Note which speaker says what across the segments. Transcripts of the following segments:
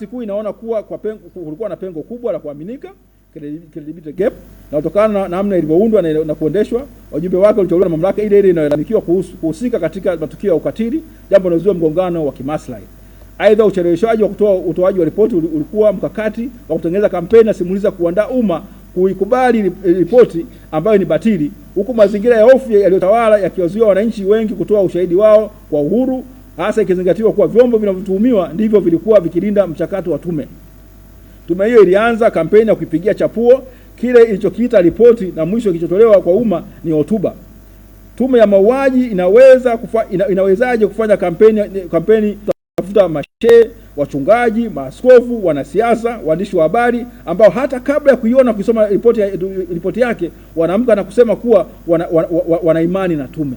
Speaker 1: Siku inaona kuwa kulikuwa na pengo kubwa la kuaminika, credibility gap, na kutokana na namna ilivyoundwa na kuendeshwa, wajumbe wake waliteuliwa na mamlaka ile inayolalamikiwa kuhusika katika matukio ya ukatili, jambo linalozua mgongano wa kimaslahi. Aidha, ucheleweshaji wa utoaji wa ripoti ulikuwa mkakati wa kutengeneza kampeni na simuliza kuandaa umma kuikubali ripoti ambayo ni batili, huku mazingira ya hofu yaliyotawala yakiwazuia wananchi wengi kutoa ushahidi wao kwa uhuru, hasa ikizingatiwa kuwa vyombo vinavyotuhumiwa ndivyo vilikuwa vikilinda mchakato wa tume. Tume hiyo ilianza kampeni ya kuipigia chapuo kile ilichokiita ripoti, na mwisho kilichotolewa kwa umma ni hotuba. Tume ya mauaji inawezaje kufanya kampeni kutafuta mashehe, wachungaji, maaskofu, wanasiasa, waandishi wa habari ambao hata kabla ya kuiona kusoma ripoti yake wanaamka na kusema kuwa wana imani na tume.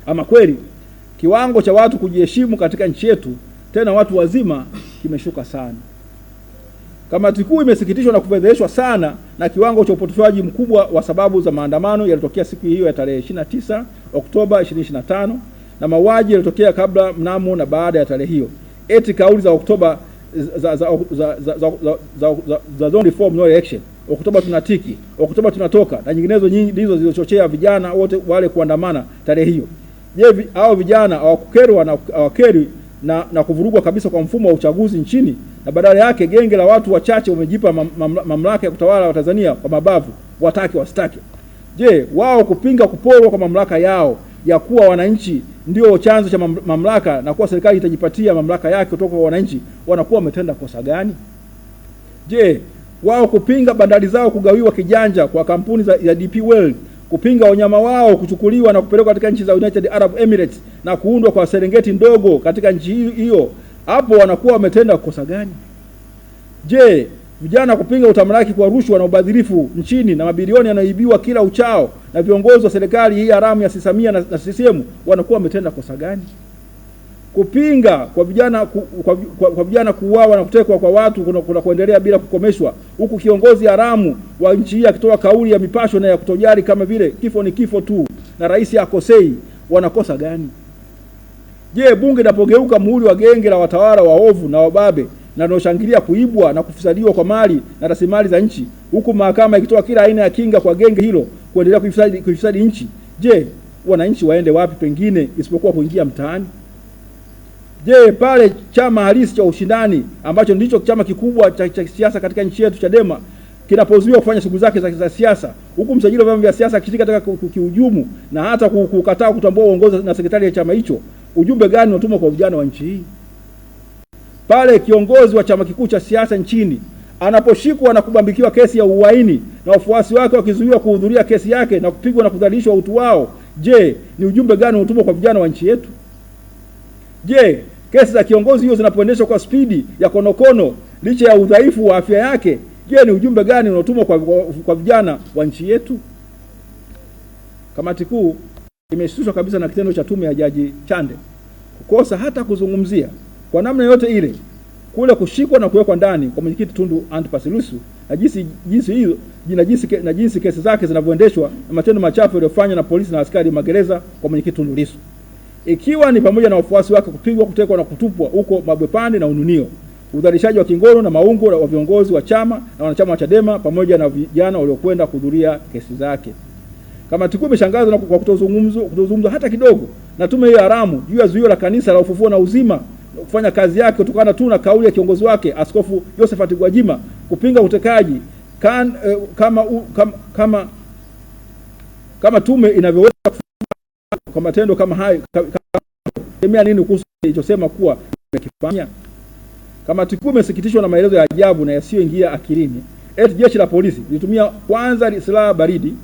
Speaker 1: Ama kweli kiwango cha watu kujiheshimu katika nchi yetu, tena watu wazima, kimeshuka sana. Kamati kuu imesikitishwa na kufedheheshwa sana na kiwango cha upotoshaji mkubwa wa sababu za maandamano yalitokea siku hiyo ya tarehe 29 Oktoba 2025 na mauaji yalitokea kabla, mnamo na baada ya tarehe hiyo. Eti kauli za Oktoba za zone reform no election, Oktoba tunatiki, Oktoba tunatoka na nyinginezo nyingi ndizo zilizochochea vijana wote wale kuandamana tarehe hiyo. Je, hao vijana hawakeri na kuvurugwa kabisa kwa mfumo wa uchaguzi nchini, na badala yake genge la watu wachache wamejipa mamlaka ya kutawala wa Tanzania kwa mabavu, watake wasitake? Je, wao kupinga kuporwa kwa mamlaka yao ya kuwa wananchi ndio chanzo cha mamlaka na kuwa serikali itajipatia mamlaka yake kutoka kwa wananchi, wanakuwa wametenda kosa gani? Je, wao kupinga bandari zao kugawiwa kijanja kwa kampuni ya DP World, kupinga wanyama wao kuchukuliwa na kupelekwa katika nchi za United Arab Emirates na kuundwa kwa Serengeti ndogo katika nchi hiyo, hapo wanakuwa wametenda kosa gani? Je, vijana kupinga utamalaki kwa rushwa na ubadhirifu nchini na mabilioni yanayoibiwa kila uchao na viongozi wa serikali hii haramu ya Samia na CCM, wanakuwa wametenda kosa gani? Kupinga kwa vijana kuuawa na kutekwa kwa watu kuna kuendelea bila kukomeshwa, huku kiongozi haramu wa nchi hii akitoa kauli ya mipasho na ya kutojali kama vile kifo ni kifo tu na rais akosei, wanakosa gani? Je, bunge linapogeuka muhuri wa genge la watawala waovu na wababe na wanaoshangilia kuibwa na kufisadiwa kwa mali na rasilimali za nchi, huku mahakama ikitoa kila aina ya kinga kwa genge hilo kuendelea kuifisadi nchi, je, wananchi waende wapi pengine isipokuwa kuingia mtaani? Je, pale chama halisi cha ushindani ambacho ndicho chama kikubwa cha siasa katika nchi yetu, Chadema, kinapozuiwa kufanya shughuli zake za siasa, huku msajili wa vyama vya siasa akishiriki katika kuhujumu na hata kukataa kutambua uongozi na sekretari ya chama hicho, ujumbe gani unatumwa kwa vijana wa nchi hii? Pale kiongozi wa chama kikuu cha siasa nchini anaposhikwa na kubambikiwa kesi ya uhaini na wafuasi wake wakizuiwa kuhudhuria kesi yake na kupigwa na kudhalilishwa utu wao, je, ni ujumbe gani unatumwa kwa vijana wa nchi yetu? Je, kesi za kiongozi hiyo zinapoendeshwa kwa spidi ya konokono licha ya udhaifu wa afya yake, je, ni ujumbe gani unatumwa kwa vijana wa nchi yetu? Kamati kuu imeshtushwa kabisa na kitendo cha tume ya Jaji Chande kukosa hata kuzungumzia kwa namna yote ile kule kushikwa na kuwekwa ndani kwa mwenyekiti Tundu Antipas Lissu na jinsi kesi zake zinavyoendeshwa na matendo machafu yaliyofanywa na polisi na askari magereza kwa mwenyekiti Tundu Lissu, ikiwa ni pamoja na wafuasi wake kupigwa, kutekwa na kutupwa huko Mabwepande na Ununio, udhalilishaji wa kingono na maungo wa viongozi wa chama na wanachama wa Chadema pamoja na vijana waliokwenda kuhudhuria kesi zake. Kamati kuu imeshangazwa kwa kutozungumzwa hata kidogo na tume hiyo haramu juu ya zuio la kanisa la Ufufuo na Uzima kufanya kazi yake kutokana tu na kauli ya kiongozi wake Askofu Josephat Gwajima kupinga utekaji kama tume inavyoweza kwa matendo kama hayo. Kama nini kuhusu ilichosema kuwa imekifanya? Kamati kuu imesikitishwa na maelezo ya ajabu na yasiyoingia akilini. Eti jeshi la polisi lilitumia kwanza silaha baridi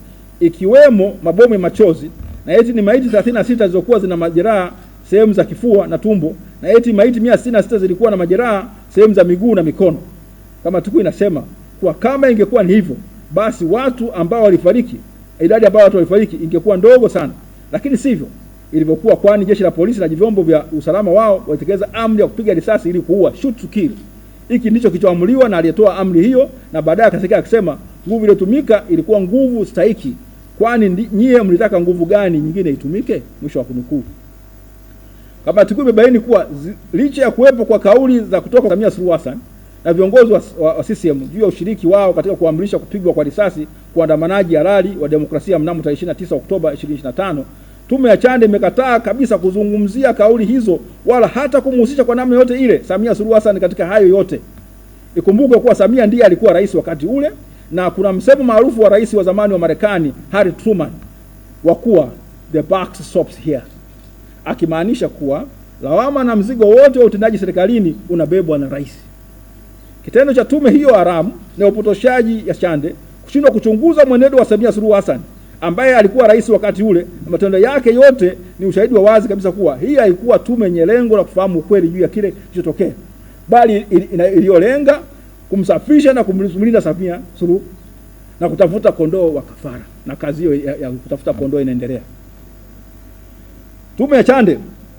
Speaker 1: ikiwemo mabomu ya machozi, na eti ni maiti 36 zilizokuwa zina majeraha sehemu za kifua na tumbo, na eti maiti 166 zilikuwa na majeraha sehemu za miguu na mikono. Kamati kuu inasema kwa kama ingekuwa ni hivyo, basi watu ambao walifariki, idadi ambao watu walifariki ingekuwa ndogo sana, lakini sivyo ilivyokuwa, kwani jeshi la polisi na vyombo vya usalama wao walitekeleza amri ya kupiga risasi ili kuua, shoot to kill. Hiki ndicho kilichoamuliwa na aliyetoa amri hiyo, na baadaye akasikia akisema nguvu iliyotumika ilikuwa nguvu stahiki, kwani nyie mlitaka nguvu gani nyingine itumike? Mwisho wa kunukuu. Kamati kuu imebaini kuwa licha ya kuwepo kwa kauli za kutoka Samia Suluhu Hassan na viongozi wa CCM juu ya ushiriki wao katika kuamrisha kupigwa kwa risasi kwa waandamanaji halali wa demokrasia mnamo tarehe 29 Oktoba 2025, tume ya Chande imekataa kabisa kuzungumzia kauli hizo wala hata kumhusisha kwa namna yote ile Samia Suluhu Hassan katika hayo yote. Ikumbukwe kuwa Samia ndiye alikuwa rais wakati ule, na kuna msemo maarufu wa rais wa zamani wa Marekani Harry Truman wa kuwa the buck stops here, akimaanisha kuwa lawama na mzigo wote wa utendaji serikalini unabebwa na rais. Kitendo cha tume hiyo haramu na upotoshaji ya Chande kushindwa kuchunguza mwenendo wa Samia Suluhu Hassan ambaye alikuwa rais wakati ule na matendo yake yote ni ushahidi wa wazi kabisa kuwa hii haikuwa tume yenye lengo la kufahamu ukweli juu ya kile kilichotokea, bali iliyolenga kumsafisha na kumlinda Samia Suluhu na kutafuta kondoo wa kafara, na kazi hiyo ya kutafuta kondoo inaendelea. Tume ya Chande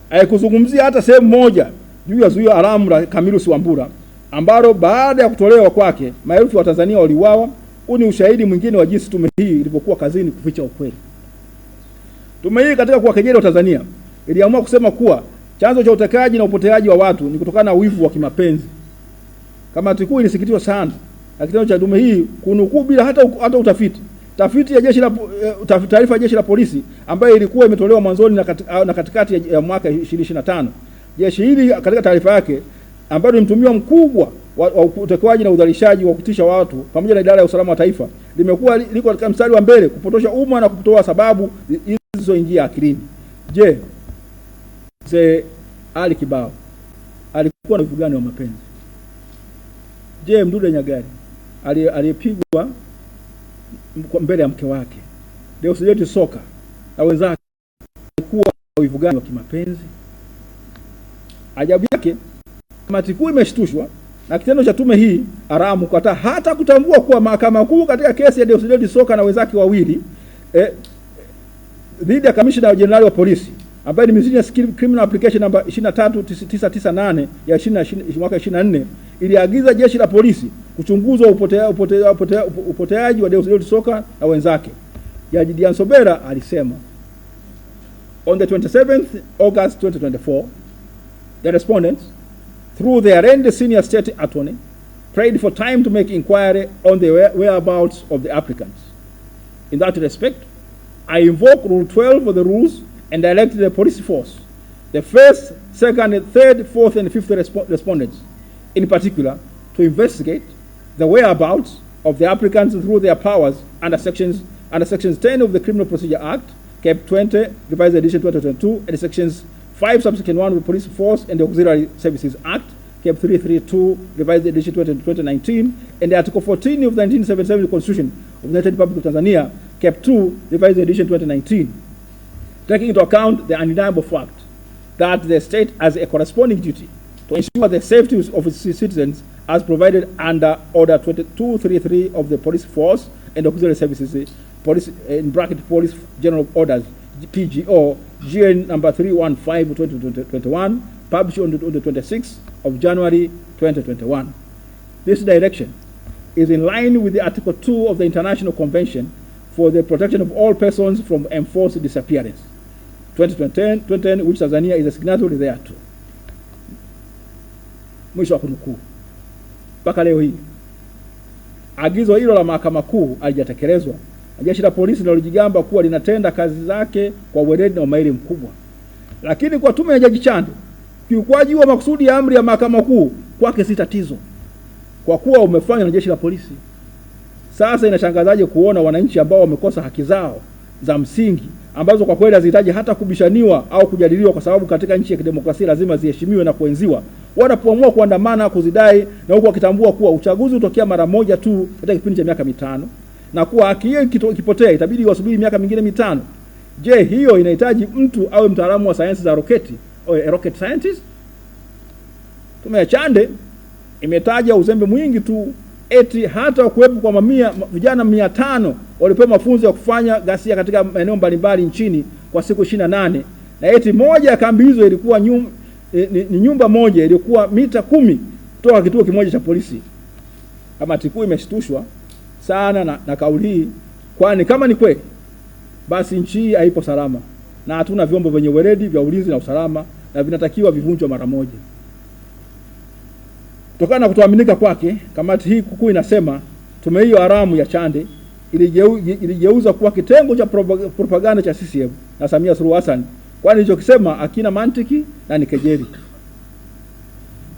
Speaker 1: haikuzungumzia hata sehemu moja juu ya zuio haramu la Camillus Wambura ambalo baada ya kutolewa kwake maelfu wa Tanzania waliuawa. Huu ni ushahidi mwingine wa jinsi tume hii ilivyokuwa kazini kuficha ukweli. Tume hii katika kuwakejeli wa Tanzania iliamua kusema kuwa chanzo cha utekaji na upoteaji wa watu ni kutokana na wivu wa kimapenzi. Kamati kuu ilisikitishwa sana na kitendo cha tume hii kunukuu bila hata utafiti tafiti ya taarifa ya jeshi la polisi ambayo ilikuwa imetolewa mwanzoni na katikati ya mwaka 2025. Jeshi hili katika taarifa yake ambayo ni mtumio mkubwa wa utekaji na udhalilishaji wa kutisha watu pamoja na idara ya usalama wa taifa limekuwa liko katika mstari wa mbele kupotosha umma na kutoa sababu zisizoingia akilini. Je, Mzee Ali Kibao alikuwa na wivu gani wa mapenzi? Je, Mdude Nyagali aliyepigwa mbele ya mke wake Deusdedith Soka na wenzake alikuwa na wivu gani wa kimapenzi? Ajabu yake, kamati kuu imeshtushwa na kitendo cha tume hii haramu kukataa hata kutambua kuwa mahakama kuu katika kesi ya Deusdedith Soka na wenzake wawili dhidi ya kamishna jenerali wa polisi ambaye ni Miscellaneous Criminal Application number 23998 ya mwaka 24 iliagiza jeshi la polisi kuchunguza upoteaji wa Deusdedith Soka na wenzake. Jaji Dian Sobera alisema, on the 27th August 2024, the respondents, through the arraigned senior state attorney, prayed for time to make inquiry on the whereabouts of the applicants. In that respect, I invoke Rule 12 of the rules and directed the police force, the first, second, third, fourth, and fifth respondents, in particular, to investigate the whereabouts of the applicants through their powers under sections 10 of the Criminal Procedure Act, Cap 20, Revised Edition 2022, and sections 5, subsection 1 of the Police Force and the Auxiliary Services Act, Cap 332, Revised Edition 2019, and the Article 14 of the 1977 Constitution of the United Republic of Tanzania, Cap 2, Revised Edition 2019. Taking into account the undeniable fact that the state has a corresponding duty to ensure the safety of its citizens as provided under Order 2233 of the Police Force and Auxiliary Services, Police Police General Orders, PGO, GN number 315 2021, published on the 26th of January 2021. This direction is in line with the Article 2 of the International Convention for the Protection of All Persons from Enforced Disappearance, 2010, which Tanzania is a signatory thereto. Mwisho wa kunukuu. Mpaka leo hii agizo hilo la mahakama kuu halijatekelezwa. Jeshi la polisi linalojigamba kuwa linatenda kazi zake kwa weledi na umahiri mkubwa. Lakini kwa tume ya Jaji Chande, kiukwaji wa makusudi ya amri ya mahakama kuu kwake si tatizo, kwa kuwa umefanywa na jeshi la polisi. Sasa inashangazaje kuona wananchi ambao wamekosa haki zao za msingi ambazo kwa kweli hazihitaji hata kubishaniwa au kujadiliwa, kwa sababu katika nchi ya kidemokrasia lazima ziheshimiwe na kuenziwa, wanapoamua kuandamana kuzidai, na huku wakitambua kuwa uchaguzi utokea mara moja tu katika kipindi cha miaka mitano na kuwa haki hiyo ikipotea itabidi wasubiri miaka mingine mitano. Je, hiyo inahitaji mtu awe mtaalamu wa sayansi za roketi au rocket scientist? Tume ya Chande imetaja uzembe mwingi tu, eti hata kuwepo kwa vijana 500 walipewa mafunzo ya kufanya ghasia katika maeneo mbalimbali nchini kwa siku 28, na eti moja ya kambi hizo ilikuwa ni nyumba moja ilikuwa mita 10 kutoka kituo kimoja cha polisi. Kamati kuu imeshtushwa sana na kauli hii, kwani kama ni kweli basi nchi hii haipo salama na hatuna vyombo vyenye weledi vya ulinzi na usalama, na vinatakiwa vivunjwe mara moja. Kutokana na kutoaminika kwake, kamati hii kuu inasema tume hiyo haramu ya Chande iligeuza kuwa kitengo cha propaganda cha CCM na Samia Suluhu Hassan, kwani ilichokisema hakina mantiki na ni kejeli.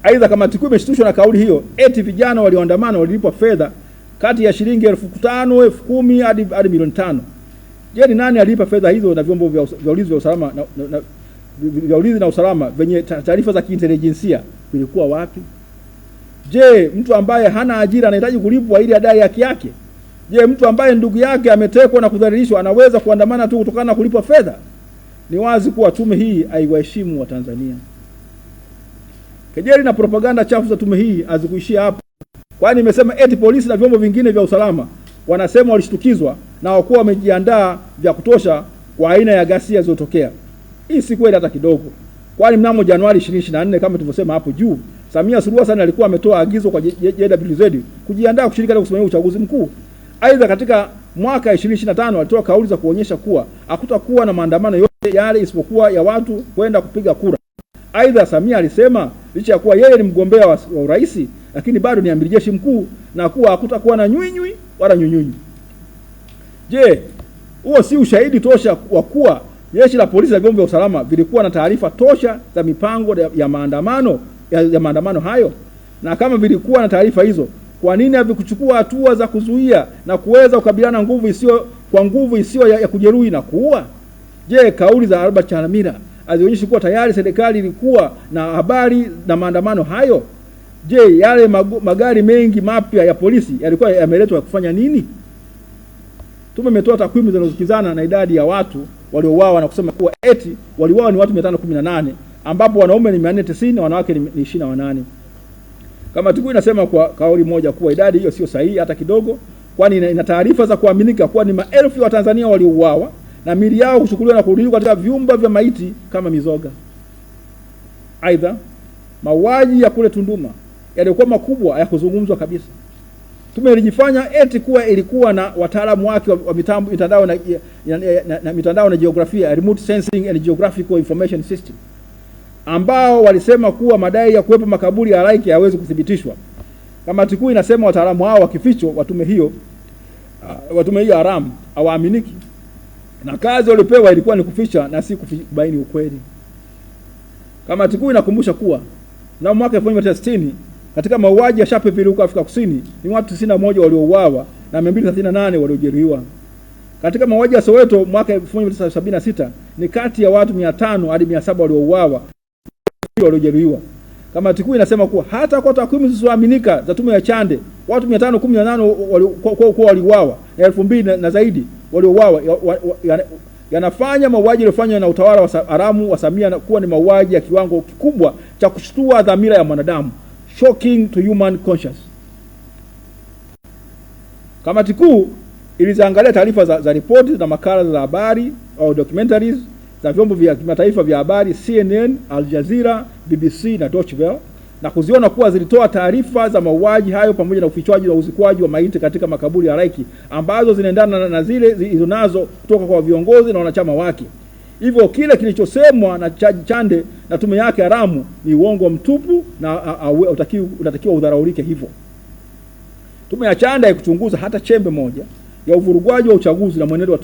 Speaker 1: Aidha, kamati kuu imeshtushwa na kauli hiyo eti vijana walioandamana walilipwa fedha kati ya shilingi 5,000, 10,000 hadi milioni 5. Je, ni nani alipa fedha hizo na vyombo vya ulinzi vya usalama vya ulinzi na usalama venye taarifa za kiintelijensia vilikuwa wapi? Je, mtu ambaye hana ajira anahitaji kulipwa ili adai haki yake? Je, mtu ambaye ndugu yake ametekwa na kudhalilishwa anaweza kuandamana tu kutokana na kulipwa fedha? Ni wazi kuwa tume hii haiwaheshimu wa Tanzania. Kejeli na propaganda chafu za tume hii hazikuishia hapo, kwani imesema eti polisi na vyombo vingine vya usalama wanasema walishtukizwa na wakuwa wamejiandaa vya kutosha kwa aina ya ghasia zilizotokea. Hii si kweli hata kidogo, kwani mnamo Januari 2024 kama tulivyosema hapo juu, Samia Suluhu Hassan alikuwa ametoa agizo kwa JWZ kujiandaa kushiriki katika kusimamia uchaguzi mkuu. Aidha, katika mwaka 2025 alitoa kauli za kuonyesha kuwa hakutakuwa na maandamano yote yale isipokuwa ya watu kwenda kupiga kura. Aidha, Samia alisema licha ya kuwa yeye ni mgombea wa urais, lakini bado ni amiri jeshi mkuu na kuwa hakutakuwa na nywinywi wala nyunyunyu. Je, huo si ushahidi tosha wa kuwa jeshi la polisi na vyombo vya usalama vilikuwa na taarifa tosha za mipango ya maandamano hayo? Na kama vilikuwa na taarifa hizo, kwa nini havikuchukua hatua za kuzuia na kuweza kukabiliana nguvu isiyo ya kujeruhi na kuua? Je, kauli za Albert Chalamila hazionyeshi kuwa tayari serikali ilikuwa na habari na maandamano hayo? Je, yale magari mengi mapya ya polisi yalikuwa yameletwa kufanya nini? Tume imetoa takwimu zinazokizana na idadi ya watu waliouawa na kusema kuwa eti waliuawa ni watu 518, ambapo wanaume ni 490 na wanawake ni 28. Kamati kuu inasema kwa kauli moja kuwa idadi hiyo sio sahihi hata kidogo, kwani ina taarifa za kuaminika kuwa ni maelfu ya Tanzania waliouawa na miili yao kuchukuliwa na kurudishwa katika vyumba vya maiti kama mizoga. Aidha, mauaji ya kule Tunduma yalikuwa makubwa ya kuzungumzwa kabisa. Tume ilijifanya eti kuwa ilikuwa na wataalamu wake wa mitandao na jiografia, remote sensing and geographical information system, ambao walisema kuwa madai ya kuwepo makaburi ya halaiki hayawezi kuthibitishwa. Kamati kuu inasema wataalamu hao wa kificho wa tume hiyo haramu hawaaminiki, na kazi walipewa ilikuwa ni kuficha na si kubaini ukweli. Kamati kuu inakumbusha kuwa na mwaka 1960 katika mauaji ya Sharpeville huko Afrika Kusini ni watu 91 waliouawa na 238 waliojeruhiwa. Katika mauaji ya Soweto mwaka 1976 ni kati ya watu 500 hadi 700 waliouawa waliojeruhiwa. Kamati kuu inasema kuwa hata kwa takwimu zisizoaminika za tume ya Chande, watu 518 waliuawa na 2000 na zaidi waliouawa yanafanya mauaji yaliyofanywa na utawala wa haramu wa Samia kuwa ni mauaji ya kiwango kikubwa cha kushtua dhamira ya mwanadamu, shocking to human conscience. Kamati kuu iliziangalia taarifa za ripoti na makala za habari au documentaries za vyombo vya kimataifa vya habari CNN, Al Jazeera, BBC na Deutsche Welle, na kuziona kuwa zilitoa taarifa za mauaji hayo pamoja na ufichwaji na uzikwaji wa maiti katika makaburi ya halaiki ambazo zinaendana na zile zilizonazo kutoka kwa viongozi na wanachama wake. Hivyo kile kilichosemwa na Chande na tume yake haramu ni uongo mtupu na unatakiwa udharaulike hivyo. Tume ya Chande haikuchunguza hata chembe moja ya uvurugwaji wa uchaguzi na mwenendo wa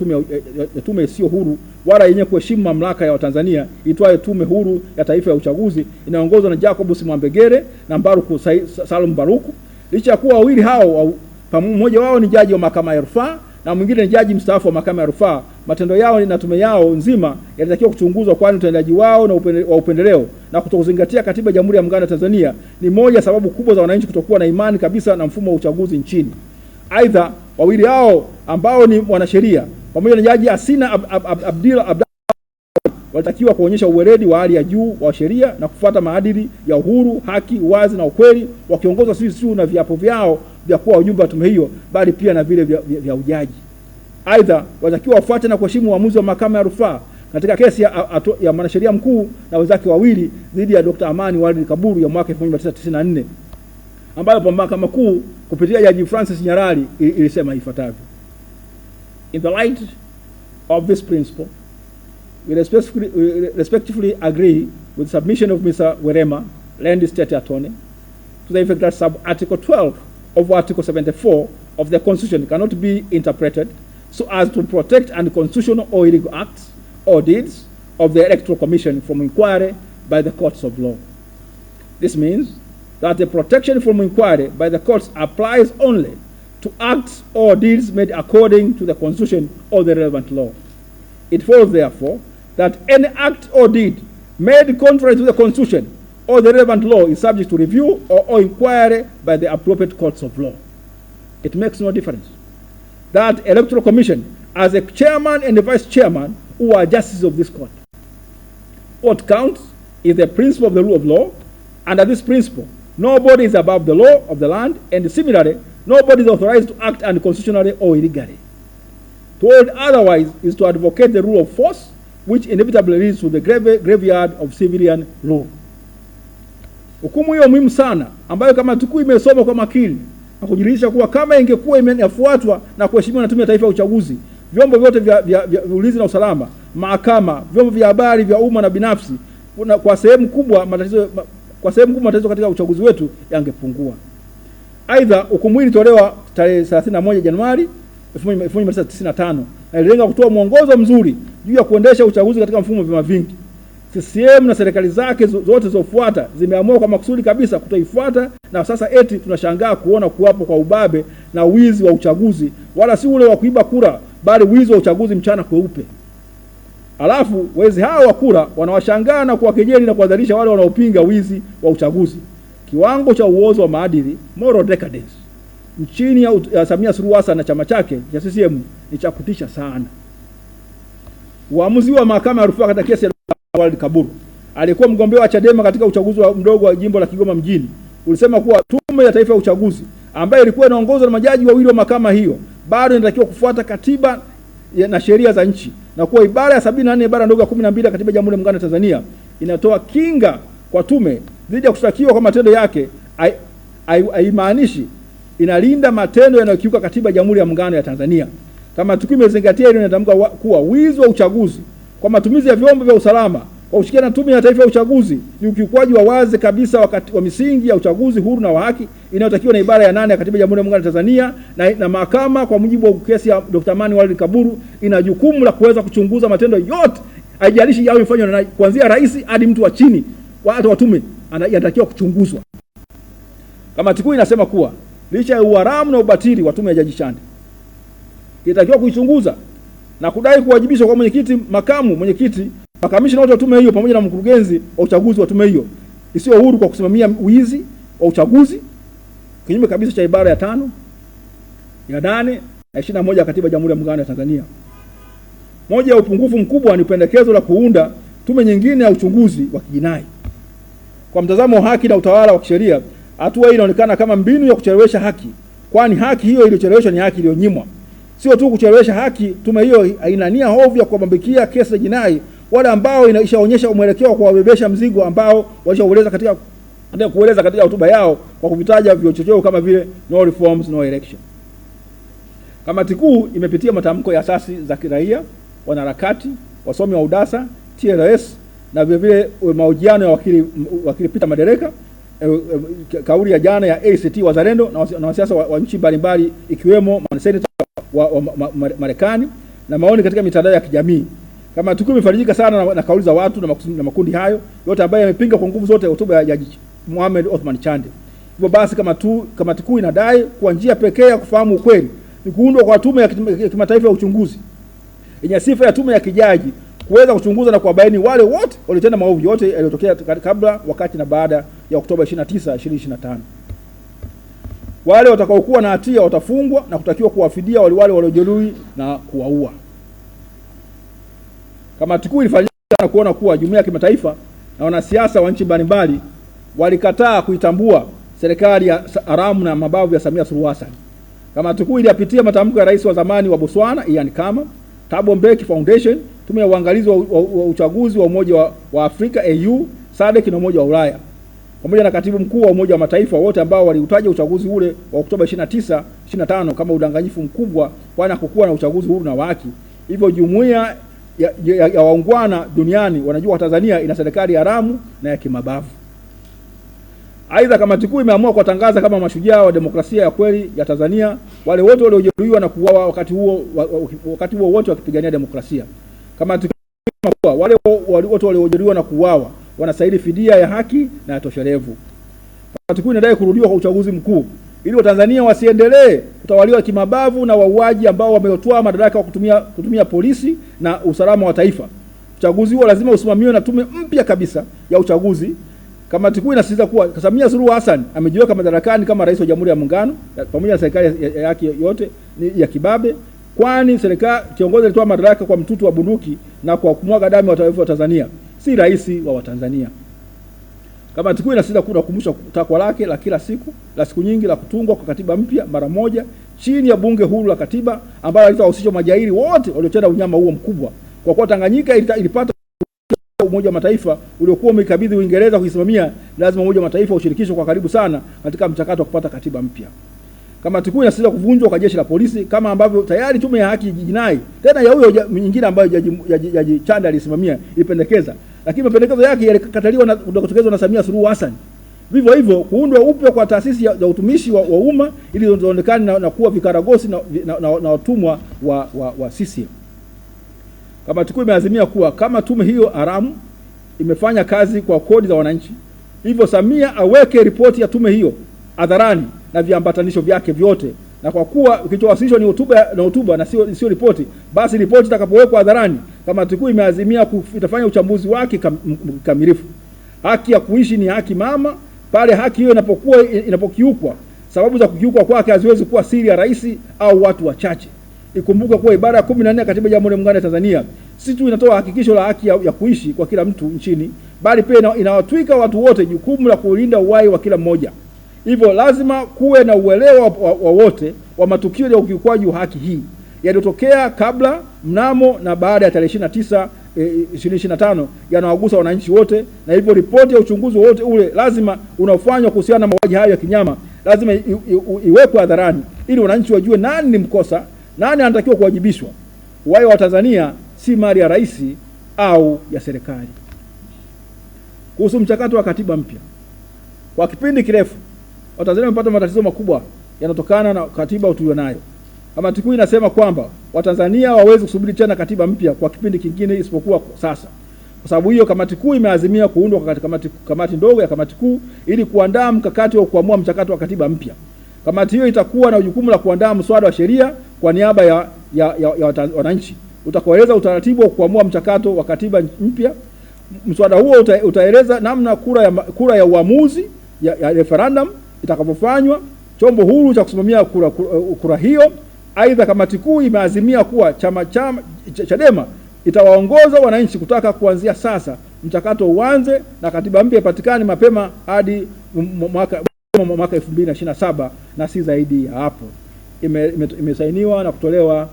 Speaker 1: tume isiyo huru wala yenye kuheshimu mamlaka ya Watanzania itwaye Tume Huru ya Taifa ya Uchaguzi inaongozwa na Jacobus Mwambegele na Mbaruku Salum Baruku. Licha ya kuwa wawili hao, mmoja wao ni jaji wa mahakama ya rufaa na mwingine ni jaji mstaafu wa mahakama ya rufaa, matendo yao na tume yao nzima yalitakiwa kuchunguzwa, kwani utendaji wao na upendeleo na kutokuzingatia katiba ya Jamhuri ya Muungano wa Tanzania ni moja sababu kubwa za wananchi kutokuwa na imani kabisa na mfumo wa uchaguzi nchini. Aidha, wawili hao ambao ni wanasheria pamoja na jaji Asina Abdalla walitakiwa kuonyesha uweledi wa hali ya juu wa sheria na kufuata maadili ya uhuru, haki, uwazi na ukweli, wakiongozwa sisi na viapo vyao vya kuwa wajumbe wa tume hiyo, bali pia na vile vya ujaji. Aidha, walitakiwa wafuate na kuheshimu uamuzi wa mahakama ya rufaa katika kesi ya mwanasheria mkuu na wenzake wawili dhidi ya Dr. Amani Walid Kaburu ya mwaka 1994, ambayo mahakama kuu kupitia Jaji Francis Nyarali ilisema ifuatavyo: In the light of this principle, we respectively agree with submission of Mr. Werema, Land State Attorney, to the effect that sub-article 12 of Article 74 of the Constitution cannot be interpreted so as to protect unconstitutional or illegal acts or deeds of the Electoral Commission from inquiry by the courts of law. This means that the protection from inquiry by the courts applies only to acts or deeds made according to the Constitution or the relevant law. It follows, therefore, that any act or deed made contrary to the Constitution or the relevant law is subject to review or inquiry by the appropriate courts of law. It makes no difference that Electoral Commission, as a chairman and a vice chairman, who are justices of this court. What counts is the principle of the rule of law. Under this principle, nobody is above the law of the land, and similarly, nobody is authorized to act unconstitutionally or illegally. To hold otherwise is to advocate the rule of force, which inevitably leads to the graveyard of civilian law. Hukumu hiyo muhimu sana, ambayo kama tukuu imesoma kwa makini na kujiridhisha kuwa kama ingekuwa imefuatwa na kuheshimiwa na Tume ya Taifa ya Uchaguzi, vyombo vyote vya ulinzi na usalama, mahakama, vyombo vya habari vya umma na binafsi, kwa sehemu kubwa matatizo katika uchaguzi wetu yangepungua. Aidha, hukumu hii ilitolewa tarehe 31 Januari 1995 na ililenga kutoa mwongozo mzuri juu ya kuendesha uchaguzi katika mfumo wa vyama vingi. CCM na serikali zake zote zilizofuata zimeamua kwa makusudi kabisa kutoifuata, na sasa eti tunashangaa kuona kuwapo kwa ubabe na wizi wa uchaguzi, wala si ule wa kuiba kura, bali wizi wa uchaguzi mchana kweupe. Alafu wezi hao wa kura wanawashangaa na kuwakejeli na kuwadhalisha wale wanaopinga wizi wa uchaguzi. Kiwango cha uozo wa maadili, moral decadence, nchini ya Samia Suluhu Hassan na chama chake cha CCM ni cha kutisha sana. Uamuzi wa mahakama ya rufaa katika kesi ya Walid Kaburu, alikuwa mgombea wa Chadema katika uchaguzi wa mdogo wa jimbo la Kigoma mjini, ulisema kuwa Tume ya Taifa ya Uchaguzi, ambayo ilikuwa inaongozwa na majaji wawili wa mahakama hiyo, bado inatakiwa kufuata katiba na sheria za nchi, na kuwa ibara ya 74 ibara ndogo ya 12 ya Katiba ya Jamhuri ya Muungano wa Tanzania inatoa kinga kwa tume dhidi ya kushtakiwa kwa matendo yake. Haimaanishi inalinda matendo yanayokiuka Katiba ya Jamhuri ya Muungano wa Tanzania. Kama tukio imezingatia hilo, inatamka kuwa wizi wa uchaguzi kwa matumizi ya vyombo vya usalama kwa kushirikiana na Tume ya Taifa ya Uchaguzi ni ukiukwaji wa wazi kabisa wa misingi ya uchaguzi huru na wa haki inayotakiwa na ibara ya 8 ya Katiba ya Jamhuri ya Muungano wa Tanzania, na mahakama kwa mujibu wa kesi ya Dr. Amani Walid Kaburu ina jukumu la kuweza kuchunguza matendo yote, haijalishi yao ifanywe na kuanzia rais hadi mtu wa chini, watu wa tume anatakiwa kuchunguzwa. Kamati kuu inasema kuwa licha ya uharamu na ubatili wa tume ya Jaji Chande, inatakiwa kuichunguza na kudai kuwajibishwa kwa mwenyekiti, makamu mwenyekiti, makamishna wote wa tume hiyo pamoja na mkurugenzi wa uchaguzi wa tume hiyo isiyo huru kwa kusimamia wizi wa uchaguzi kinyume kabisa cha ibara ya 5, ya 8 na 21 ya Katiba ya Jamhuri ya Muungano wa Tanzania. Moja ya upungufu mkubwa ni pendekezo la kuunda tume nyingine ya uchunguzi wa kijinai. Kwa mtazamo wa haki na utawala wa kisheria, hatua hii inaonekana kama mbinu ya kuchelewesha haki, kwani haki hiyo iliyocheleweshwa ni haki iliyonyimwa. Sio tu kuchelewesha haki, tume hiyo haina nia hofu ya kuwabambikia kesi za jinai wale ambao inaishaonyesha mwelekeo wa kuwabebesha mzigo ambao walishaeleza katika hotuba yao kwa kuvitaja vichocheo kama vile no reforms no election. Kamati kuu imepitia matamko ya asasi za kiraia, wanaharakati, wasomi wa UDASA, TLS na vile vile mahojiano ya wakili Peter Madereka, kauli ya jana ya ACT Wazalendo na wanasiasa wa nchi mbalimbali ikiwemo maseneta wa Marekani na maoni katika mitandao ya kijamii. Kama tukio imefarijika sana na kauli za watu na makundi hayo yote ambayo yamepinga kwa nguvu zote hotuba ya Jaji Mohamed Othman Chande. Hivyo basi kamati kuu inadai kwa njia pekee ya kufahamu ukweli ni kuundwa kwa tume ya kimataifa ya uchunguzi yenye sifa ya tume ya kijaji kuweza kuchunguza na kuwabaini wale wote walitenda maovu yote yaliyotokea kabla, wakati na baada ya Oktoba 29, 2025. Wale watakaokuwa na hatia watafungwa na kutakiwa kuwafidia wale waliojeruhi na kuwaua. Kamati kuu ilifanikiwa na kuona kuwa jumuiya ya kimataifa na wanasiasa wa nchi mbalimbali walikataa kuitambua serikali ya haramu na mabavu ya Samia Suluhu Hassan. Kamati kuu iliyapitia matamko ya rais wa zamani wa Botswana Ian Khama, Thabo Mbeki Foundation, tume ya uangalizi wa uchaguzi wa Umoja wa Afrika AU, SADC na Umoja wa Ulaya, pamoja na katibu mkuu wa Umoja wa Mataifa, wote ambao waliutaja uchaguzi ule wa Oktoba 25 kama udanganyifu mkubwa, kwani hakukuwa na uchaguzi huru na haki. Hivyo jumuiya ya waungwana duniani wanajua Tanzania ina serikali haramu na ya kimabavu. Aidha, kamati kuu imeamua kuwatangaza kama mashujaa wa demokrasia ya kweli ya Tanzania wale wote waliojeruhiwa na kuuawa wakati huo wote wakipigania demokrasia. Kamati kuu wale wote waliojeruhiwa na kuuawa wanastahili fidia ya haki na ya toshelevu. Kamati kuu inadai kurudiwa kwa uchaguzi mkuu ili Watanzania wasiendelee kutawaliwa kimabavu na wauaji ambao wameotoa madaraka wa kutumia polisi na usalama wa taifa. Uchaguzi huo lazima usimamiwe na tume mpya kabisa ya uchaguzi. Kamati kuu inasisitiza kuwa Samia Suluhu Hassan amejiweka madarakani kama rais wa Jamhuri ya Muungano pamoja na serikali yake yote ni ya kibabe, kwani serikali kiongozi alitoa madaraka kwa mtutu wa bunduki na kwa kumwaga damu ya taifa wa Tanzania, si rais wa Watanzania. Kamati kuu inasisitiza kukumbusha takwa lake la kila siku la siku nyingi la kutungwa kwa katiba mpya mara moja chini ya bunge huru la katiba ambalo litahusisha majairi wote waliotenda unyama huo mkubwa, kwa kuwa Tanganyika ilipata Umoja wa Mataifa uliokuwa umekabidhi Uingereza kuisimamia. Lazima Umoja wa Mataifa ushirikishwe kwa karibu sana katika mchakato wa kupata katiba mpya. Kamati kuu inasisitiza kuvunjwa kwa jeshi la polisi kama ambavyo tayari tume ya haki jinai tena ya huyo nyingine ambayo Jaji Chanda alisimamia ilipendekeza, lakini mapendekezo yake yalikataliwa na kutekelezwa na Samia Suluhu Hassan. Vivyo hivyo kuundwa upya kwa taasisi ya utumishi wa umma ili zionekane na kuwa vikaragosi na watumwa wa CCM. Kamati kuu imeazimia kuwa kama tume hiyo haramu imefanya kazi kwa kodi za wananchi, hivyo Samia aweke ripoti ya tume hiyo hadharani na viambatanisho vyake vyote, na kwa kuwa kilichowasilishwa ni hotuba na sio ripoti, basi ripoti itakapowekwa hadharani, kamati kuu imeazimia itafanya uchambuzi wake kamilifu. Haki ya kuishi ni haki mama. Pale haki hiyo inapokiukwa, sababu za kukiukwa kwake haziwezi kuwa siri ya rais au watu wachache. Ikumbuke kuwa ibara ya 14 ya Katiba ya Jamhuri ya Muungano wa Tanzania si tu inatoa hakikisho la haki ya kuishi kwa kila mtu nchini, bali pia inawatwika watu wote jukumu la kulinda uhai wa kila mmoja. Hivyo lazima kuwe na uelewa wa wote wa matukio ya ukiukwaji wa haki hii yaliyotokea kabla, mnamo na baada ya tarehe 29 2025 yanawagusa wananchi wote, na hivyo ripoti ya uchunguzi wote ule lazima unaofanywa kuhusiana na mauaji hayo ya kinyama lazima iwekwe hadharani ili wananchi wajue nani ni mkosa, nani anatakiwa kuwajibishwa. Uhai wa Tanzania si mali ya rais au ya serikali. Kuhusu mchakato wa katiba mpya, kwa kipindi kirefu Watanzania wamepata matatizo makubwa yanatokana na katiba tulionayo. Kamati kuu inasema kwamba Watanzania hawawezi kusubiri tena katiba mpya kwa kipindi kingine isipokuwa sasa. Kwa sababu hiyo, kamati kuu imeazimia kuundwa kwa kamati ndogo ya kamati kuu ili kuandaa mkakati wa kuamua mchakato wa katiba mpya. Kamati hiyo itakuwa na jukumu la kuandaa mswada wa sheria kwa niaba ya wananchi utakaoeleza utaratibu wa kuamua mchakato wa katiba mpya. Mswada huo utaeleza namna kura ya uamuzi ya referendum itakapofanywa, chombo huru cha kusimamia kura hiyo. Aidha, kamati kuu imeazimia kuwa Chadema itawaongoza wananchi kutaka kuanzia sasa mchakato uanze na katiba mpya ipatikane mapema hadi mwaka 2027 na si zaidi ya hapo. Imesainiwa na kutolewa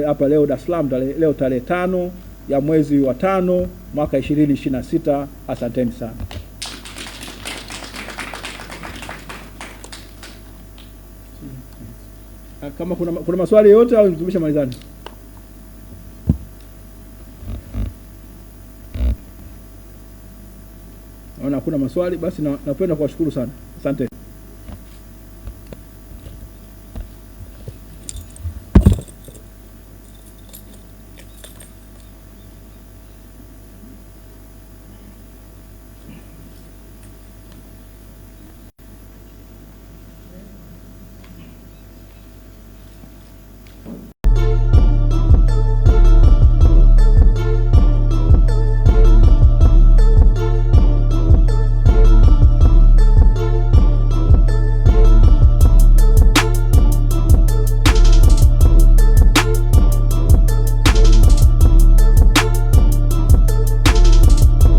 Speaker 1: hapa leo Dar es Salaam leo tarehe 5 ya mwezi wa 5 mwaka 2026. Asanteni sana. Kama kuna maswali yote au tumeshamalizana? Naona kuna maswali, basi napenda kuwashukuru sana. Asante.